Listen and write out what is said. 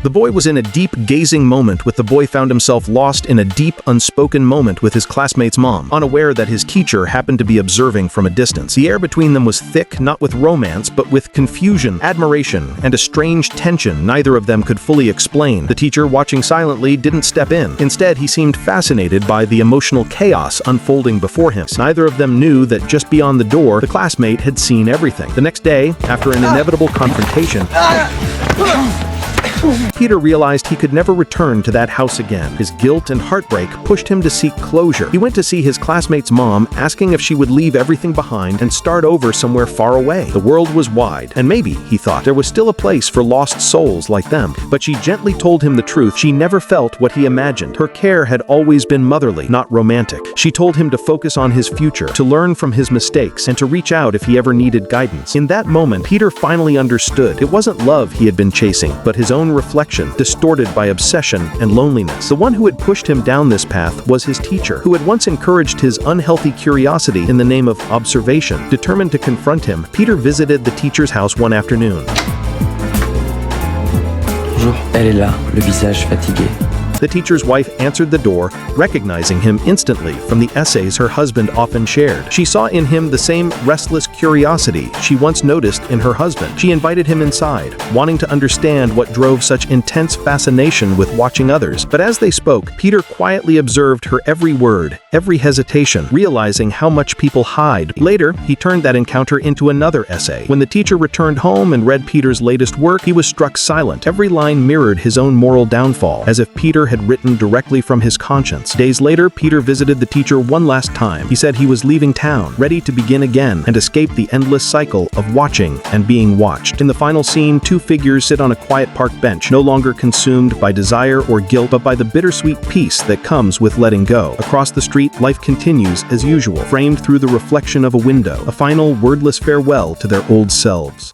The boy was in a deep, gazing moment with the boy found himself lost in a deep, unspoken moment with his classmate's mom, unaware that his teacher happened to be observing from a distance. The air between them was thick, not with romance, but with confusion, admiration, and a strange tension neither of them could fully explain. The teacher, watching silently, didn't step in. Instead, he seemed fascinated by the emotional chaos unfolding before him. Neither of them knew that just beyond the door, the classmate had seen everything. The next day, after an inevitable confrontation, Peter realized he could never return to that house again. His guilt and heartbreak pushed him to seek closure. He went to see his classmate's mom, asking if she would leave everything behind and start over somewhere far away. The world was wide, and maybe, he thought, there was still a place for lost souls like them. But she gently told him the truth. She never felt what he imagined. Her care had always been motherly, not romantic. She told him to focus on his future, to learn from his mistakes, and to reach out if he ever needed guidance. In that moment, Peter finally understood. It wasn't love he had been chasing, but his own reflection, distorted by obsession and loneliness. The one who had pushed him down this path was his teacher, who had once encouraged his unhealthy curiosity in the name of observation. Determined to confront him, Peter visited the teacher's house one afternoon. Bonjour. Elle est là, le visage fatigué. The teacher's wife answered the door, recognizing him instantly from the essays her husband often shared. She saw in him the same restless curiosity she once noticed in her husband. She invited him inside, wanting to understand what drove such intense fascination with watching others. But as they spoke, Peter quietly observed her every word, every hesitation, realizing how much people hide. Later, he turned that encounter into another essay. When the teacher returned home and read Peter's latest work, he was struck silent. Every line mirrored his own moral downfall, as if Peter had written directly from his conscience. Days later, Peter visited the teacher one last time. He said he was leaving town, ready to begin again and escape the endless cycle of watching and being watched. In the final scene, two figures sit on a quiet park bench, no longer consumed by desire or guilt, but by the bittersweet peace that comes with letting go. Across the street, life continues as usual, framed through the reflection of a window, a final wordless farewell to their old selves.